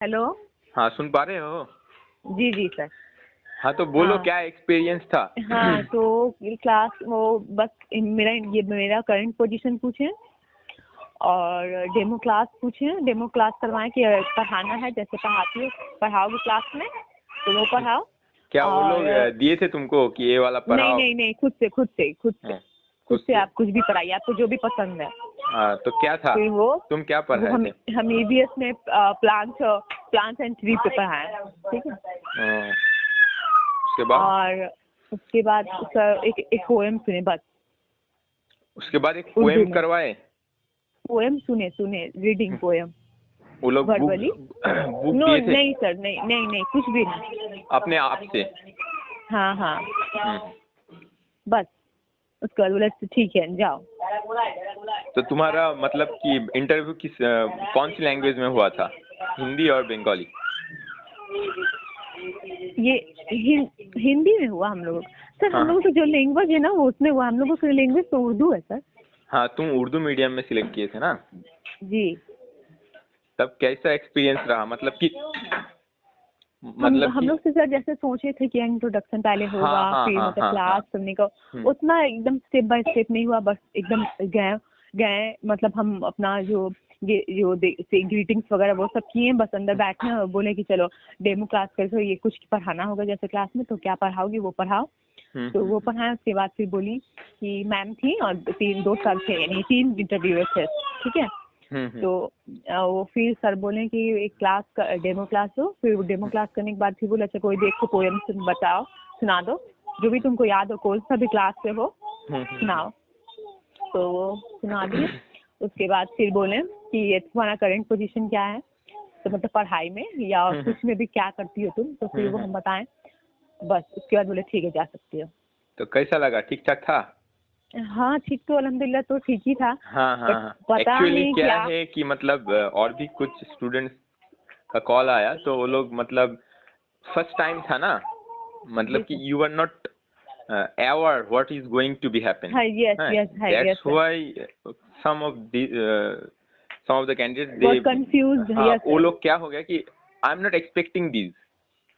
Hello. हाँ, सुन पा रहे हो? जी जी सर। हाँ, तो बोलो हाँ क्या एक्सपीरियंस था? हाँ, तो क्लास वो बस मेरा करंट पोजीशन पूछे और डेमो क्लास पूछे, डेमो क्लास करवाएं कि पढ़ाना है, जैसे पढ़ाती हो पढ़ाओगे क्लास में तो वो पढ़ाओ। क्या वो लोग और दिए थे तुमको कि ये वाला नहीं पढ़ाओ? नहीं नहीं, खुद हाँ, खुद से से। आप कुछ भी पढ़ाइए, आपको जो भी पसंद है। हाँ, तो क्या था? फिर वो तुम क्या वो पढ़ाए थे? हम ईवीएस में प्लांट्स एंड ट्री पे पढ़ाए, ठीक है। हाँ, उसके बाद? और उसके बाद सर एक पोएम सुने बस, उसके बाद एक उर्दू पोएम में करवाए? पोएम सुने रीडिंग पोएम वो लोग बुक वर्बली। बुक नो दिए थे नहीं सर, नहीं नहीं नहीं, कुछ भी नहीं। अपने आप से? हाँ हाँ, हम्म। बस उसके बाद बोला ठीक है जाओ। तो तुम्हारा मतलब कि इंटरव्यू कौन सी लैंग्वेज में हुआ था? हिंदी और बंगाली? ये हिंदी में हुआ हम लोगों का सर। हाँ हम लोगों की जो लैंग्वेज है ना वो उसमें हुआ, हम लोगों की लैंग्वेज तो उर्दू है सर। हाँ, तुम उर्दू मीडियम में सिलेक्ट किए थे ना? जी। तब कैसा एक्सपीरियंस रहा, मतलब कि हम लोग से सर जैसे सोचे थे कि इंट्रोडक्शन पहले होगा, हाँ हाँ फिर हाँ मतलब हाँ हाँ। क्लास करने का, हम्म, उतना एकदम स्टेप बाय स्टेप नहीं हुआ। बस एकदम गए गए मतलब हम अपना जो ग्रीटिंग्स वगैरह वो सब किए, बस अंदर बैठे और बोले कि चलो डेमो क्लास करके ये कुछ पढ़ाना होगा जैसे क्लास में, तो क्या पढ़ाओगी वो पढ़ाओ। तो वो पढ़ाया, उसके बाद फिर बोली कि मैम थी और दो सर थे, यानी 3 इंटरव्यूअर थे, ठीक है। तो वो फिर सर बोले कि एक क्लास का डेमो क्लास हो। फिर डेमो क्लास करने के बाद फिर बोले अच्छा कोई देखो पोएम बताओ, सुना दो, जो भी तुमको याद हो, कौन सा भी क्लास से हो सुनाओ। तो वो सुना दिए। उसके बाद फिर बोले कि ये तुम्हारा करंट पोजीशन क्या है, तो मतलब पढ़ाई में या और कुछ में भी क्या करती हो तुम, तो फिर वो हम बताएं। बस उसके बाद बोले ठीक है जा सकती हो। तो कैसा लगा? ठीक ठाक था? हाँ ठीक तो अल्हम्दुलिल्लाह तो ठीक ही था। हाँ हाँ बट हाँ। पता एक्चुअली नहीं क्या क्या। है कि मतलब और भी कुछ स्टूडेंट्स का कॉल आया, तो वो लोग मतलब फर्स्ट टाइम था ना, जी मतलब कि sir. You are not aware what is going to be happen. हाँ यस यस है yes That's sir. why some of the some of the candidates they बहुत कंफ्यूज हाँ, यस वो सर। लोग क्या हो गया कि I am not expecting this,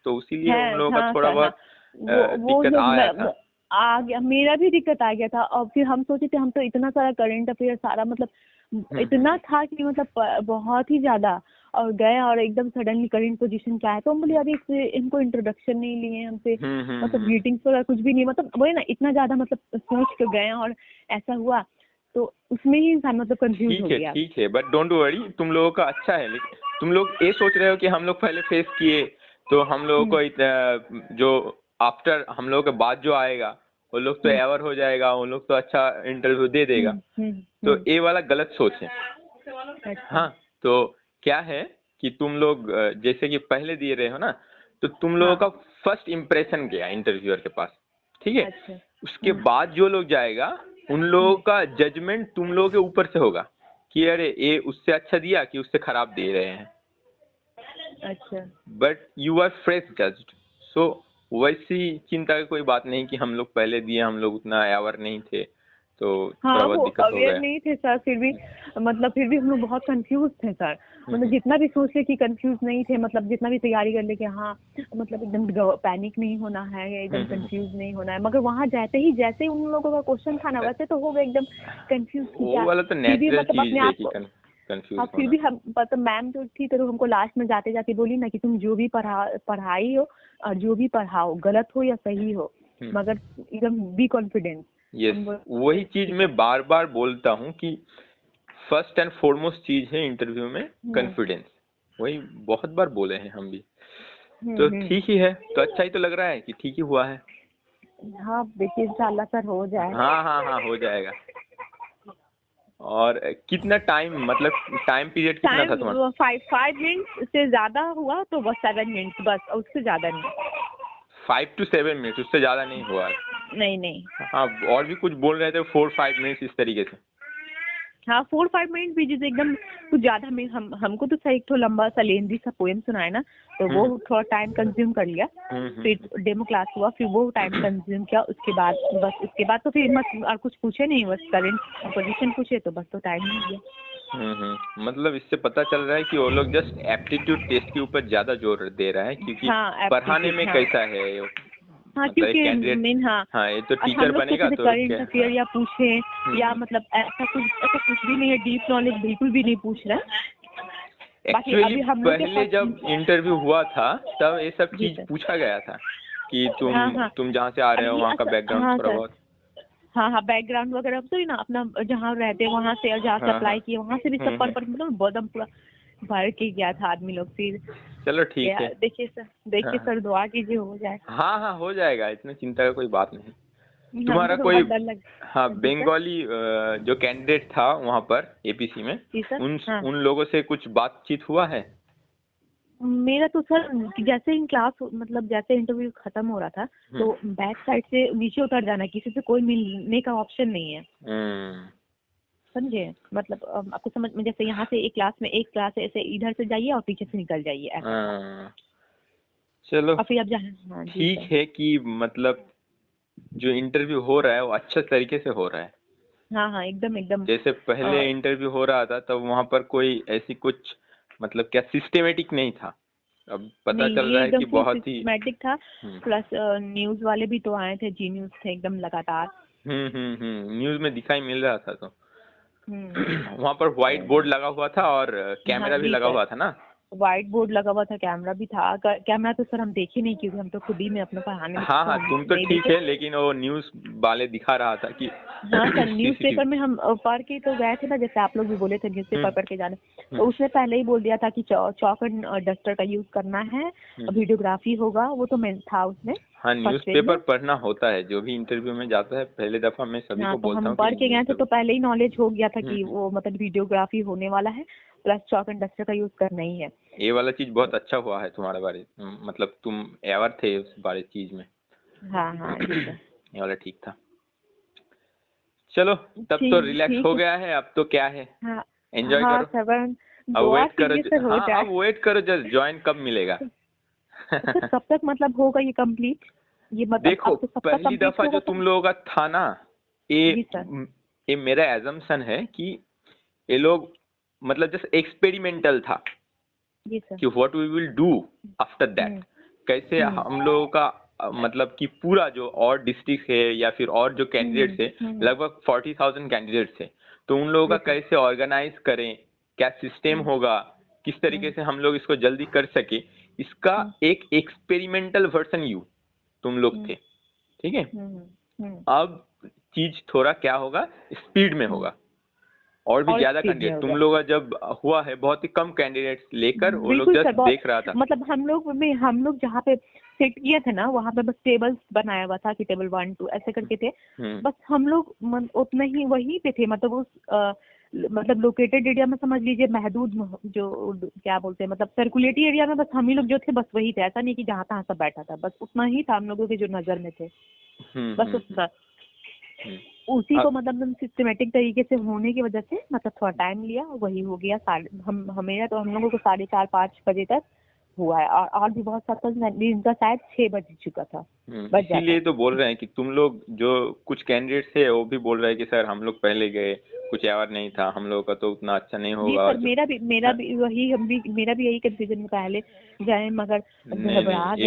तो इसीलिए है उन लोगों का हाँ थोड़ा सर हाँ। बहुत वो दिक्कत लोग आया था। आ गया, मेरा भी दिक्कत आ गया था। और फिर हम सोचे थे, हम तो इतना सारा करंट अफेयर सारा मतलब इतना था कि मतलब बहुत ही ज्यादा, और गए और एकदम सडनली करंट पोजीशन क्या है, तो हम बोले अभी इनको इंट्रोडक्शन नहीं लिए हमसे, मतलब ग्रीटिंग्स वगैरह कुछ भी नहीं, मतलब वही ना इतना ज्यादा मतलब सोच के गए और ऐसा हुआ, तो उसमें ही इंसान मतलब कंफ्यूज हो गया। ठीक है, बट डोंट वरी, तुम लोगों का अच्छा है। लेकिन तुम लोग ये सोच रहे हो कि हम लोग पहले फेस किए, तो हम लोगों को जो आफ्टर हम लोगों के बाद जो आएगा वो लोग तो एवर हो जाएगा, वो लोग तो अच्छा इंटरव्यू दे देगा। तो ये वाला गलत सोच है। हाँ, तो क्या है कि तुम लोग जैसे कि पहले दिए रहे हो ना, तो तुम लोगों का फर्स्ट इम्प्रेशन गया इंटरव्यूअर के पास, ठीक है। अच्छा। उसके बाद जो लोग जाएगा उन लोगों का जजमेंट तुम लोगों के ऊपर से होगा कि अरे ये उससे अच्छा दिया कि उससे खराब दे रहे हैं। अच्छा। But you are fresh judged, so वैसी चिंता की कोई बात नहीं कि हम लोग पहले दिए, हम लोग उतना अवेयर नहीं थे, तो थोड़ा हाँ बहुत वो दिक्कत हो अवेयर गया। नहीं थे सर, फिर भी मतलब फिर भी हम लोग बहुत कंफ्यूज थे सर। मतलब जितना भी सोच ले कि कंफ्यूज नहीं थे, मतलब जितना भी तैयारी कर ले कि हाँ मतलब एकदम पैनिक नहीं होना है या एकदम कंफ्यूज नहीं होना है, मगर वहाँ जाते ही जैसे उन लोगों का क्वेश्चन था ना वैसे तो हो गए एकदम कंफ्यूज कि वो क्या। वाला तो फिर भी नेचुरल मतलब अपने चीज है आप कि को, कंफ्यूज हाँ फिर होना। भी हम मतलब मैम जो थी तो हमको लास्ट में जाते जाते बोली ना कि तुम जो भी पढ़ाई हो और जो भी पढ़ाओ, गलत हो या सही हो, मगर एकदम बी कॉन्फिडेंस। यस, वही चीज ठीक है। मैं बार बार बोलता हूँ कि फर्स्ट एंड फॉरमोस्ट चीज है इंटरव्यू में कॉन्फिडेंस। वही बहुत बार बोले हैं हम भी। तो ठीक ही है, तो अच्छा ही तो लग रहा है कि ठीक ही हुआ है। हाँ देखिए इंशाल्लाह सर हो जाए। हाँ हाँ हाँ, हो जाएगा। और कितना टाइम, मतलब टाइम पीरियड कितना था तुम्हारा? 5 मिनट से ज्यादा हुआ तो बस 7 मिनट बस, और उससे ज्यादा नहीं। 5 to 7 मिनट, उससे ज्यादा नहीं हुआ है। नहीं नहीं। हाँ, और भी कुछ बोल रहे थे 4-5 मिनट इस तरीके से। हाँ 4-5 मिनट भी जैसे एकदम कुछ ज्यादा में हमको तो सही तो लंबा सा लेंदी सा पोएम सुनाया ना, तो वो थोड़ा टाइम कंज्यूम कर लिया। फिर डेमो क्लास हुआ, फिर वो टाइम कंज्यूम किया। उसके बाद बस, उसके बाद तो फिर मत और कुछ पूछे नहीं, बस करेंट पोजीशन पूछे तो बस तो टाइम नहीं दिया। मतलब इससे पता चल रहा है कि वो लोग जस्ट एप्टीट्यूड टेस्ट के ऊपर ज्यादा जोर दे रहा है, क्योंकि हाँ पढ़ाने में एप्टीट्यूड, हाँ कैसा है हाँ मतलब एक क्योंकि कैंडिडेट, मेन, हाँ हाँ ये तो और हम टीचर लोग बनेगा सोचते थे तो करंट क्या, अफेयर हाँ। या पूछें या मतलब ऐसा कुछ भी नहीं है, डीप नॉलेज बिल्कुल भी नहीं पूछ रहे हैं। बाकी एक्चुअली अभी हम लोग के पहले पास, जब इंटरव्यू हुआ था तब ये सब जी चीज सर, पूछा गया था कि हाँ हाँ तुम जहाँ से आ रहे हो अभी वहाँ का बैकग्राउंड हाँ थोड़ा सर, बहुत। हाँ हाँ बैकग्राउंड वगैरह तो ही ना, अपना जहाँ रहते हैं वहाँ से और जहाँ से हाँ हाँ। अप्लाई किए वहाँ से भी सब पर मतलब बहुत पूरा भर के गया था आदमी लोग। फिर चलो ठीक है। देखिए हाँ सर दुआ कीजिए हो जाए। हाँ हाँ, हो जाएगा, इतनी चिंता का कोई बात नहीं। तुम्हारा हमको तो कोई, बहुत डर लग। हाँ जी सर, बंगाली जो कैंडिडेट था वहाँ पर एपीसी में, जी सर, उन हाँ उन लोगों से कुछ बातचीत हुआ है? मेरा तो सर जैसे ही क्लास मतलब जैसे इंटरव्यू खत्म हो रहा था तो बैक साइड से नीचे उतर जाना, किसी से कोई मिलने का ऑप्शन नहीं है, समझे? मतलब आपको समझ में, जैसे यहाँ से एक क्लास है, ऐसे इधर से जाइए और पीछे से निकल जाइए ऐसा था। चलो और फिर अब जहाँ, हाँ जी ठीक सर, है कि मतलब जो इंटरव्यू हो रहा है वो अच्छे तरीके से हो रहा है। हाँ हाँ एकदम एकदम। जैसे पहले इंटरव्यू हो रहा था तब वहाँ पर कोई ऐसी कुछ मतलब क्या सिस्टेमेटिक नहीं था, अब पता नहीं चल ये रहा है एकदम कि फुल बहुत ही। सिस्टमैटिक था। प्लस न्यूज वाले भी तो आए थे, जी न्यूज थे एकदम लगातार। न्यूज में दिखाई मिल रहा था तो हम्म वहाँ पर व्हाइट बोर्ड लगा हुआ था और हाँ कैमरा भी जी लगा सर, हुआ था ना। व्हाइट बोर्ड लगा हुआ था, कैमरा भी था। कैमरा तो सर हम देखे नहीं क्योंकि हम तो खुद ही में अपने पढ़ाने में हाँ तो हाँ, हम तुम तो नहीं ठीक देखे। है, लेकिन वो न्यूज वाले दिखा रहा था कि हाँ सर सीसीटीवी। न्यूज़पेपर में हम पढ़ के तो गए थे ना, जैसे आप लोग भी बोले थे न्यूज़पेपर पढ़ के जाने, तो हम्म उसने पहले ही बोल दिया था कि चौक एंड डस्टर का यूज करना है, वीडियोग्राफी होगा, वो तो मैं था उसमें हाँ, फर्स्ट पेज न्यूज़पेपर में। पढ़ना होता है, जो भी इंटरव्यू में जाता है पहले दफा मैं सभी हाँ को तो बोलता हम हूँ कि पढ़ के गए थे तो न्यूज़पेपर। पहले ही नॉलेज हो गया था कि वो मतलब वीडियोग्राफी होने वाला है, प्लस चौक एंड डस्टर का यूज करना ही है। ये वाला चीज बहुत अच्छा हुआ है तुम्हारे बारे, मतलब तुम एवर थे उस बारे चीज में। हाँ हाँ जी सर, ये वाला ठीक था। चलो तब तो ठीक रिलैक्स ठीक हो है। गया है, अब तो क्या है, हाँ एंजॉय हाँ करो। सर बस अब दुआ वेट करो कीजिए सर हो हाँ जाए। अब वेट करो, जस्ट ज्वाइन कब मिलेगा। सर कब तक मतलब होगा ये कंप्लीट? ये मतलब देखो अब तो सबका पहली कंप्लीट दफा जो होगा तुम सर? लोगों का था ना, जी सर, ये मेरा एजम्पशन है कि ये लोग मतलब जस्ट एक्सपेरिमेंटल था जी सर, कि what we will do after that, hmm कैसे हम्म हम लोगों का मतलब कि पूरा जो और डिस्ट्रिक्ट है या फिर और जो कैंडिडेट्स है, हम्म, लगभग 40,000 कैंडिडेट्स है, तो उन लोगों जी का सर, कैसे ऑर्गेनाइज करें, क्या सिस्टम हम्म होगा, किस तरीके हम्म से हम लोग इसको जल्दी कर सके, इसका हम्म एक एक्सपेरिमेंटल वर्जन तुम लोग हम्म थे, ठीक है। हम्म हम्म, अब चीज थोड़ा क्या होगा, स्पीड में हम्म, होगा, और भी और ज्यादा स्पीड में कैंडिडेट हो तुम गया। लोग का जब हुआ है, बहुत ही कम कैंडिडेट्स लेकर वो लोग बिल्कुल सर, जस्ट बहुत देख रहा था। मतलब हम लोग जहाँ पे सेट किए थे ना वहाँ पे बस टेबल्स बनाया हुआ था कि टेबल 1 2 ऐसे करके थे। हम्म बस हम लोग उतना ही वहीं पे थे, मतलब उस मतलब लोकेटेड एरिया में समझ लीजिए, महदूद जो क्या बोलते हैं मतलब सर्कुलेटरी एरिया में बस हम ही लोग जो थे बस वही थे, ऐसा नहीं कि जहाँ तहाँ सब बैठा था, बस उतना ही था हम लोगों के जो नजर में थे, हम्म बस हम्म उतना। हम्म। उसी को अब मतलब सिस्टमेटिक तरीके से होने की वजह से मतलब थोड़ा टाइम लिया, वही हो गया। हमें तो हम लोगों को 4:30 5 बजे तक हुआ है, और भी बहुत साथ इनका शायद 6 बज चुका था, बज जाता। इसीलिए तो बोल रहे हैं कि तुम लोग जो कुछ कैंडिडेट्स थे वो भी बोल रहे हैं कि सर हम लोग पहले गए, कुछ यार नहीं था हम लोगों का, तो उतना अच्छा नहीं जी होगा, और सर जो मेरा भी वही, मेरा भी यही कंफ्यूजन में पहले जाए मगर नहीं नहीं, घबरा गए।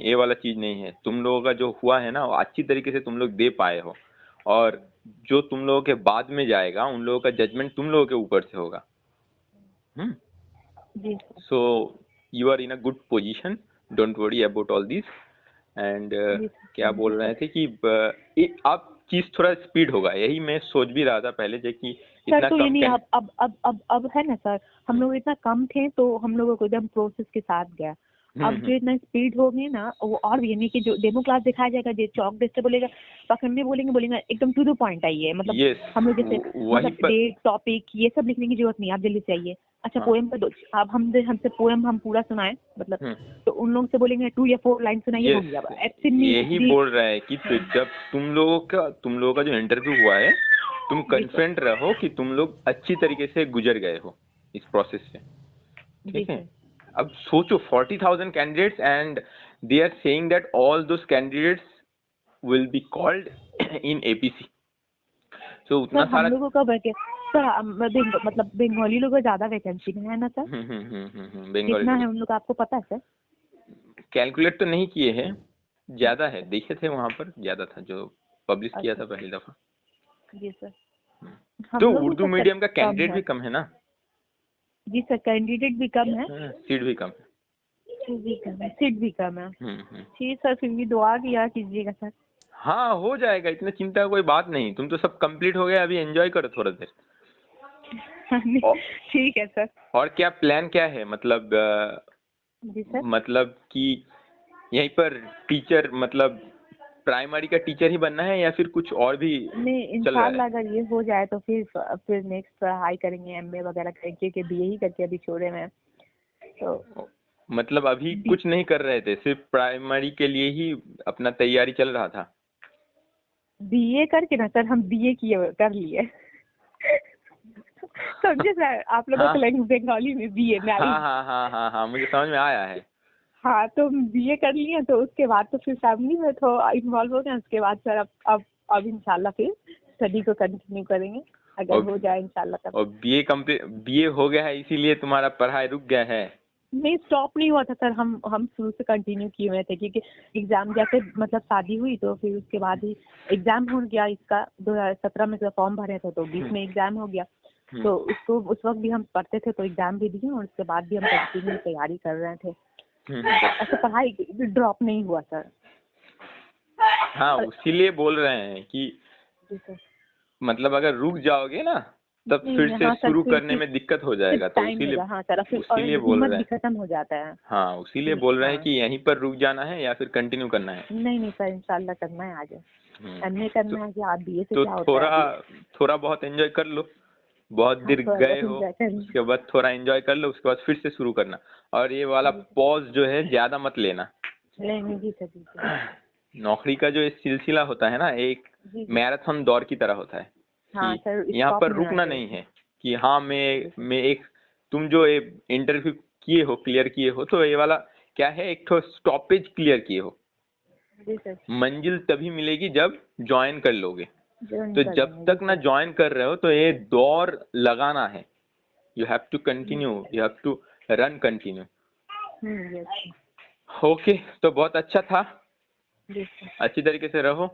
ये वाला चीज नहीं है, तुम लोगों का जो हुआ है ना वो अच्छी तरीके से तुम लोग दे पाए हो, और जो तुम लोगों के बाद में जाएगा उन लोगों का जजमेंट तुम लोगों के ऊपर से होगा। हम्म जी sir, so you are in a good position, don't worry about all this, and जी क्या सर, जी बोल रहे सर। थे कि अब चीज थोड़ा स्पीड होगा, यही मैं सोच भी रहा था पहले से कि सर इतना तो ये कम नहीं, कैन। अब है ना सर, हम लोग इतना कम थे तो हम लोगों को एकदम प्रोसेस के साथ गया। अब हम्म, जो इतना स्पीड हो गई ना वो, और भी यानी कि जो डेमो क्लास दिखाया जाएगा, जो चौक डेस्टर बोलेगा, पकड़ने बोलेंगे एकदम टू द पॉइंट आइए, मतलब यस, हम लोग जैसे वही मतलब पर। डेट टॉपिक ये सब लिखने की जरूरत नहीं, आप जल्दी से आइए। अच्छा हाँ, पोएम का दो, अब हमसे पोएम हम पूरा सुनाए मतलब, हम्म, तो उन लोगों से बोलेंगे 2 या 4 लाइन सुनाइए, हो यस, गया एक्चुअली यही दी। बोल रहा है कि जब तुम लोगों का जो इंटरव्यू हुआ है, तुम जी सर, कॉन्फिडेंट रहो कि तुम लोग अच्छी तरीके से गुजर गए हो इस प्रोसेस से, जी ठीक है। सर। अब सोचो 40,000 candidates and they are saying that all those candidates will be called in APC, तो सर उतना हम सारा। लोगों का सर मतलब बंगाली लोगों को ज्यादा वैकेंसी है ना सर? बंगाली कितना है लोग उन लोग का आपको पता है सर? कैलकुलेट तो नहीं किए हैं, ज्यादा है, देखे थे वहां पर ज्यादा था जो पब्लिश किया अच्छा था पहली दफा। जी सर। तो हम लोग भी उर्दू सर मीडियम का कम कैंडिडेट है। भी कम है ना? जी सर, कैंडिडेट भी कम है, सीट भी कम है। सीट भी कम है। ठीक सर, फिर भी दुआ किया कीजिएगा सर। हाँ हो जाएगा, इतने चिंता का कोई बात नहीं, तुम तो सब कंप्लीट हो गया, अभी एंजॉय करो थोड़ा देर। और ठीक है सर। और क्या प्लान क्या है, मतलब जी सर। मतलब कि यहीं पर टीचर, मतलब प्राइमरी का टीचर ही बनना है या फिर कुछ और भी नहीं, चल रहा है? इंशाल्लाह अगर ये हो जाए तो फिर नेक्स्ट पढ़ाई करेंगे, एमए वगैरह करेंगे, क्योंकि बीए ही करके अभी छोड़े हैं तो। मतलब अभी कुछ नहीं कर रहे थे, सिर्फ प्राइमरी के लिए ही अपना तैयारी चल रहा था? बीए करके ना सर, हम बीए किए कर लिए। समझे सर, आप लोगों को हाँ बंगाली में बीए हाँ मैरिज। हाँ हाँ हाँ हाँ, मुझे समझ में आया है। हाँ, तो बीए कर लिए तो उसके बाद तो फिर फैमिली में तो इन्वॉल्व हो गए, उसके बाद सर अब इंशाल्लाह फिर स्टडी को कंटिन्यू करेंगे, अगर और हो जाए इंशाल्लाह तब। और बीए कंप्लीट, बीए हो गया है इसीलिए तुम्हारा पढ़ाई रुक गया है? नहीं, स्टॉप नहीं हुआ था सर, हम शुरू से कंटिन्यू किए हुए थे, क्योंकि एग्जाम जैसे मतलब शादी हुई तो फिर उसके बाद ही एग्जाम हो गया इसका। 2017 में तो फॉर्म भरे थे तो 20 में एग्जाम हो गया, तो उसको उस वक्त भी हम पढ़ते थे तो एग्जाम भी दिए, और उसके बाद भी हम कंटिन्यू तैयारी कर रहे थे। ऐसे पढ़ाई ड्रॉप नहीं हुआ सर। हाँ इसीलिए बोल रहे हैं कि जी सर। मतलब अगर रुक जाओगे ना तब फिर नहीं, से हाँ सर, शुरू करने फिर में दिक्कत हो जाएगा, तो टाइम इसीलिए होगा, हाँ सर, फिर और उसीलिए बोल हिम्मत रहे भी हैं। खत्म हो जाता है। हाँ उसीलिए बोल रहे हैं हाँ, कि यहीं पर रुक जाना है या फिर कंटिन्यू करना है। नहीं सर, इंशाल्लाह करना है आगे, एमए तो, करना है कि आप बीए से तो क्या होता है थोड़ा अभी। थोड़ा बहुत एंजॉय कर लो, बहुत हाँ, देर थोड़ा गए बहुत हो, एंजॉय करेंगे। उसके बाद थोड़ा एंजॉय कर लो, उसके बाद फिर से शुरू करना। और ये वाला पॉज जो है ज्यादा मत लेना। नहीं जी सर, जी सर। नौकरी का जो एक सिलसिला होता है ना, एक जी जी। मैराथन दौड़ की तरह होता है हाँ कि सर, यहाँ स्टॉप पर नहीं होना रुकना चाहिए। नहीं है कि हाँ जी सर। मैं एक, तुम जो इंटरव्यू किए हो, क्लियर किए हो, तो ये वाला क्या है, एक तो स्टॉपेज क्लियर किए हो। जी सर, मंजिल तभी मिलेगी जब ज्वाइन कर लोगे। ज्वाइन तो कर जब लेंगे। जी तक ना सर। ज्वाइन कर रहे हो तो ये दौड़ लगाना है, you have to continue, you have to run continue. Yes. Okay, तो बहुत अच्छा था, जी सर। अच्छी तरीके से रहो,